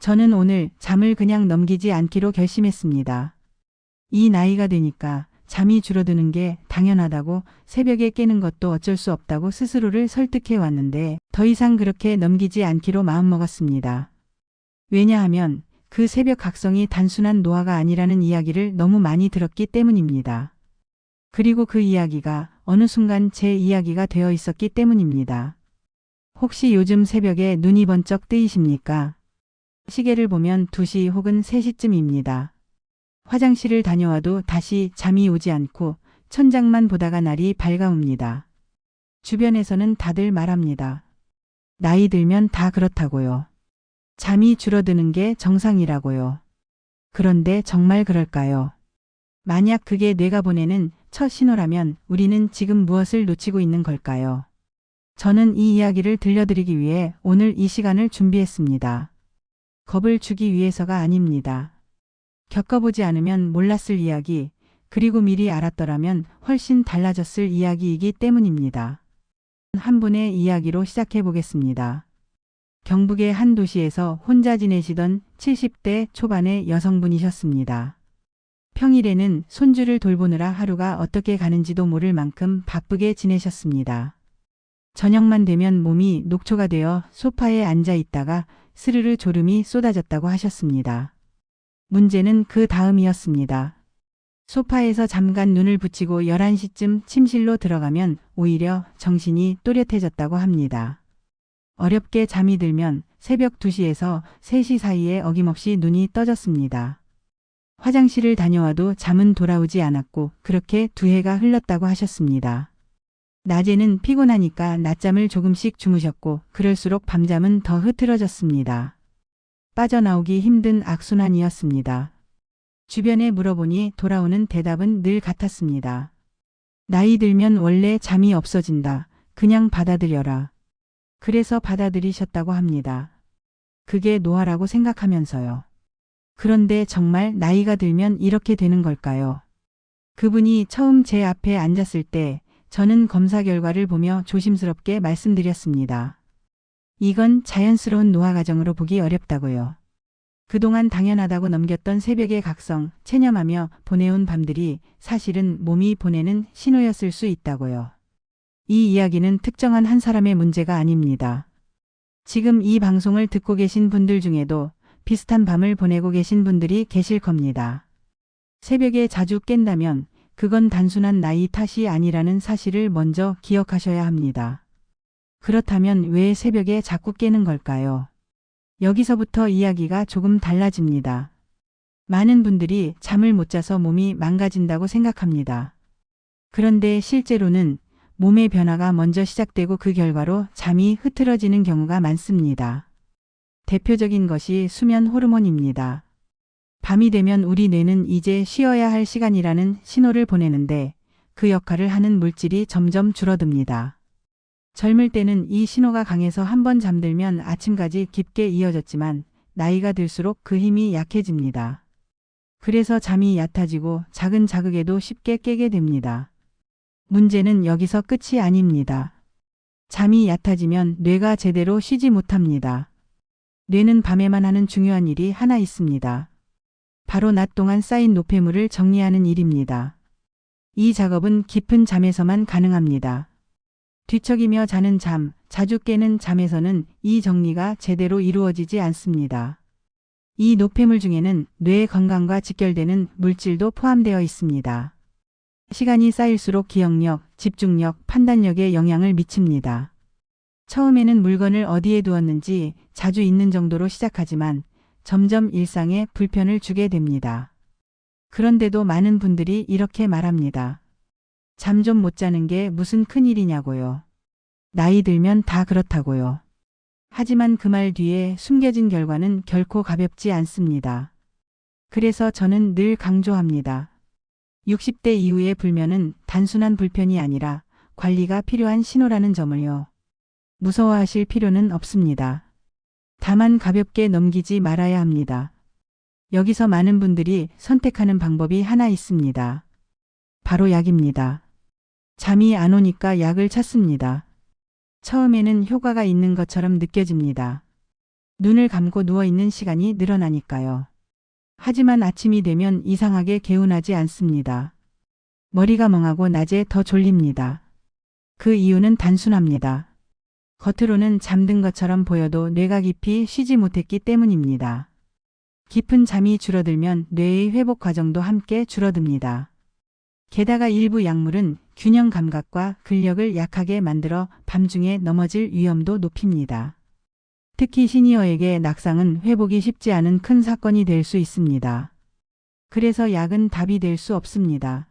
저는 오늘 잠을 그냥 넘기지 않기로 결심했습니다. 이 나이가 되니까 잠이 줄어드는 게 당연하다고, 새벽에 깨는 것도 어쩔 수 없다고 스스로를 설득해 왔는데 더 이상 그렇게 넘기지 않기로 마음먹었습니다. 왜냐하면 그 새벽 각성이 단순한 노화가 아니라는 이야기를 너무 많이 들었기 때문입니다. 그리고 그 이야기가 어느 순간 제 이야기가 되어 있었기 때문입니다. 혹시 요즘 새벽에 눈이 번쩍 뜨이십니까? 시계를 보면 2시 혹은 3시쯤입니다. 화장실을 다녀와도 다시 잠이 오지 않고 천장만 보다가 날이 밝아옵니다. 주변에서는 다들 말합니다. 나이 들면 다 그렇다고요. 잠이 줄어드는 게 정상이라고요. 그런데 정말 그럴까요? 만약 그게 뇌가 보내는 첫 신호라면 우리는 지금 무엇을 놓치고 있는 걸까요? 저는 이 이야기를 들려드리기 위해 오늘 이 시간을 준비했습니다. 겁을 주기 위해서가 아닙니다. 겪어보지 않으면 몰랐을 이야기, 그리고 미리 알았더라면 훨씬 달라졌을 이야기이기 때문입니다. 한 분의 이야기로 시작해 보겠습니다. 경북의 한 도시에서 혼자 지내시던 70대 초반의 여성분이셨습니다. 평일에는 손주를 돌보느라 하루가 어떻게 가는지도 모를 만큼 바쁘게 지내셨습니다. 저녁만 되면 몸이 녹초가 되어 소파에 앉아 있다가 스르르 졸음이 쏟아졌다고 하셨습니다. 문제는 그 다음이었습니다. 소파에서 잠깐 눈을 붙이고 11시쯤 침실로 들어가면 오히려 정신이 또렷해졌다고 합니다. 어렵게 잠이 들면 새벽 2시에서 3시 사이에 어김없이 눈이 떠졌습니다. 화장실을 다녀와도 잠은 돌아오지 않았고 그렇게 2해가 흘렀다고 하셨습니다. 낮에는 피곤하니까 낮잠을 조금씩 주무셨고 그럴수록 밤잠은 더 흐트러졌습니다. 빠져나오기 힘든 악순환이었습니다. 주변에 물어보니 돌아오는 대답은 늘 같았습니다. 나이 들면 원래 잠이 없어진다. 그냥 받아들여라. 그래서 받아들이셨다고 합니다. 그게 노화라고 생각하면서요. 그런데 정말 나이가 들면 이렇게 되는 걸까요? 그분이 처음 제 앞에 앉았을 때 저는 검사 결과를 보며 조심스럽게 말씀드렸습니다. 이건 자연스러운 노화 과정으로 보기 어렵다고요. 그동안 당연하다고 넘겼던 새벽의 각성, 체념하며 보내온 밤들이 사실은 몸이 보내는 신호였을 수 있다고요. 이 이야기는 특정한 한 사람의 문제가 아닙니다. 지금 이 방송을 듣고 계신 분들 중에도 비슷한 밤을 보내고 계신 분들이 계실 겁니다. 새벽에 자주 깬다면 그건 단순한 나이 탓이 아니라는 사실을 먼저 기억하셔야 합니다. 그렇다면 왜 새벽에 자꾸 깨는 걸까요? 여기서부터 이야기가 조금 달라집니다. 많은 분들이 잠을 못 자서 몸이 망가진다고 생각합니다. 그런데 실제로는 몸의 변화가 먼저 시작되고 그 결과로 잠이 흐트러지는 경우가 많습니다. 대표적인 것이 수면 호르몬입니다. 밤이 되면 우리 뇌는 이제 쉬어야 할 시간이라는 신호를 보내는데 그 역할을 하는 물질이 점점 줄어듭니다. 젊을 때는 이 신호가 강해서 한번 잠들면 아침까지 깊게 이어졌지만 나이가 들수록 그 힘이 약해집니다. 그래서 잠이 얕아지고 작은 자극에도 쉽게 깨게 됩니다. 문제는 여기서 끝이 아닙니다. 잠이 얕아지면 뇌가 제대로 쉬지 못합니다. 뇌는 밤에만 하는 중요한 일이 하나 있습니다. 바로 낮 동안 쌓인 노폐물을 정리하는 일입니다. 이 작업은 깊은 잠에서만 가능합니다. 뒤척이며 자는 잠, 자주 깨는 잠에서는 이 정리가 제대로 이루어지지 않습니다. 이 노폐물 중에는 뇌 건강과 직결되는 물질도 포함되어 있습니다. 시간이 쌓일수록 기억력, 집중력, 판단력에 영향을 미칩니다. 처음에는 물건을 어디에 두었는지 자주 잊는 정도로 시작하지만 점점 일상에 불편을 주게 됩니다. 그런데도 많은 분들이 이렇게 말합니다. 잠 좀 못 자는 게 무슨 큰일이냐고요. 나이 들면 다 그렇다고요. 하지만 그 말 뒤에 숨겨진 결과는 결코 가볍지 않습니다. 그래서 저는 늘 강조합니다. 60대 이후의 불면은 단순한 불편이 아니라 관리가 필요한 신호라는 점을요. 무서워하실 필요는 없습니다. 다만 가볍게 넘기지 말아야 합니다. 여기서 많은 분들이 선택하는 방법이 하나 있습니다. 바로 약입니다. 잠이 안 오니까 약을 찾습니다. 처음에는 효과가 있는 것처럼 느껴집니다. 눈을 감고 누워있는 시간이 늘어나니까요. 하지만 아침이 되면 이상하게 개운하지 않습니다. 머리가 멍하고 낮에 더 졸립니다. 그 이유는 단순합니다. 겉으로는 잠든 것처럼 보여도 뇌가 깊이 쉬지 못했기 때문입니다. 깊은 잠이 줄어들면 뇌의 회복 과정도 함께 줄어듭니다. 게다가 일부 약물은 균형 감각과 근력을 약하게 만들어 밤중에 넘어질 위험도 높입니다. 특히 시니어에게 낙상은 회복이 쉽지 않은 큰 사건이 될 수 있습니다. 그래서 약은 답이 될 수 없습니다.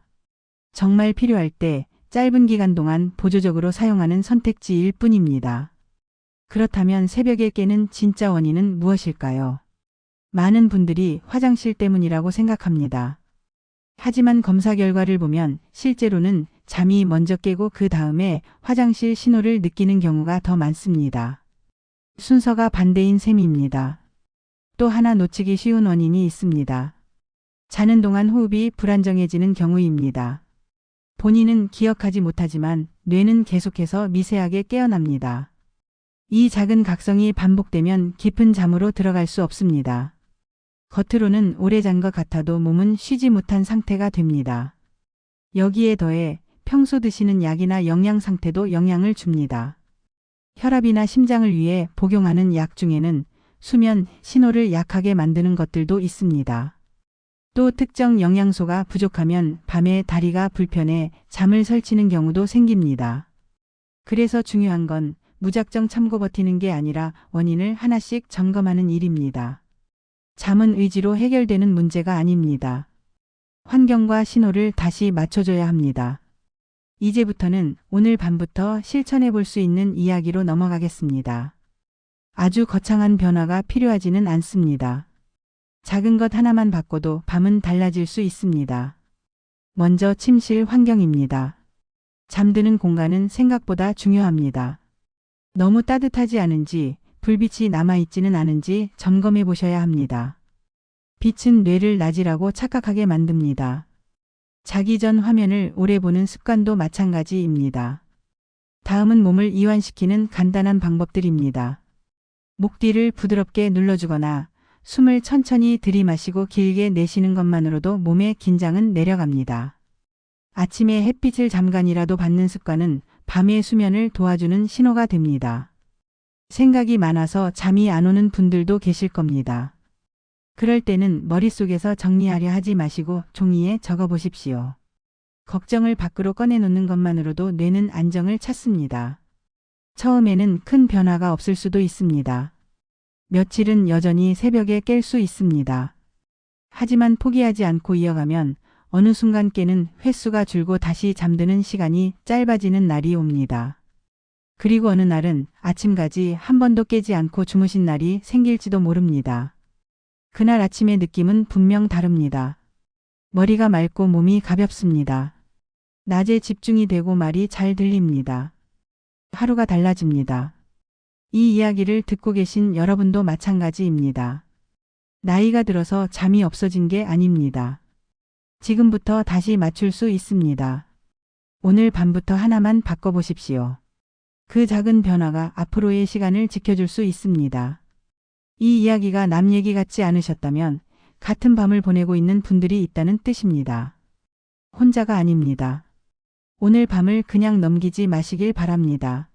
정말 필요할 때 짧은 기간 동안 보조적으로 사용하는 선택지일 뿐입니다. 그렇다면 새벽에 깨는 진짜 원인은 무엇일까요? 많은 분들이 화장실 때문이라고 생각합니다. 하지만 검사 결과를 보면 실제로는 잠이 먼저 깨고 그 다음에 화장실 신호를 느끼는 경우가 더 많습니다. 순서가 반대인 셈입니다. 또 하나 놓치기 쉬운 원인이 있습니다. 자는 동안 호흡이 불안정해지는 경우입니다. 본인은 기억하지 못하지만 뇌는 계속해서 미세하게 깨어납니다. 이 작은 각성이 반복되면 깊은 잠으로 들어갈 수 없습니다. 겉으로는 오래 잔 것 같아도 몸은 쉬지 못한 상태가 됩니다. 여기에 더해 평소 드시는 약이나 영양 상태도 영향을 줍니다. 혈압이나 심장을 위해 복용하는 약 중에는 수면 신호를 약하게 만드는 것들도 있습니다. 또 특정 영양소가 부족하면 밤에 다리가 불편해 잠을 설치는 경우도 생깁니다. 그래서 중요한 건 무작정 참고 버티는 게 아니라 원인을 하나씩 점검하는 일입니다. 잠은 의지로 해결되는 문제가 아닙니다. 환경과 신호를 다시 맞춰줘야 합니다. 이제부터는 오늘 밤부터 실천해 볼 수 있는 이야기로 넘어가겠습니다. 아주 거창한 변화가 필요하지는 않습니다. 작은 것 하나만 바꿔도 밤은 달라질 수 있습니다. 먼저 침실 환경입니다. 잠드는 공간은 생각보다 중요합니다. 너무 따뜻하지 않은지, 불빛이 남아있지는 않은지 점검해 보셔야 합니다. 빛은 뇌를 낮이라고 착각하게 만듭니다. 자기 전 화면을 오래 보는 습관도 마찬가지입니다. 다음은 몸을 이완시키는 간단한 방법들입니다. 목 뒤를 부드럽게 눌러주거나 숨을 천천히 들이마시고 길게 내쉬는 것만으로도 몸의 긴장은 내려갑니다. 아침에 햇빛을 잠깐이라도 받는 습관은 밤의 수면을 도와주는 신호가 됩니다. 생각이 많아서 잠이 안 오는 분들도 계실 겁니다. 그럴 때는 머릿속에서 정리하려 하지 마시고 종이에 적어 보십시오. 걱정을 밖으로 꺼내놓는 것만으로도 뇌는 안정을 찾습니다. 처음에는 큰 변화가 없을 수도 있습니다. 며칠은 여전히 새벽에 깰 수 있습니다. 하지만 포기하지 않고 이어가면 어느 순간 깨는 횟수가 줄고 다시 잠드는 시간이 짧아지는 날이 옵니다. 그리고 어느 날은 아침까지 한 번도 깨지 않고 주무신 날이 생길지도 모릅니다. 그날 아침의 느낌은 분명 다릅니다. 머리가 맑고 몸이 가볍습니다. 낮에 집중이 되고 말이 잘 들립니다. 하루가 달라집니다. 이 이야기를 듣고 계신 여러분도 마찬가지입니다. 나이가 들어서 잠이 없어진 게 아닙니다. 지금부터 다시 맞출 수 있습니다. 오늘 밤부터 하나만 바꿔보십시오. 그 작은 변화가 앞으로의 시간을 지켜줄 수 있습니다. 이 이야기가 남 얘기 같지 않으셨다면 같은 밤을 보내고 있는 분들이 있다는 뜻입니다. 혼자가 아닙니다. 오늘 밤을 그냥 넘기지 마시길 바랍니다.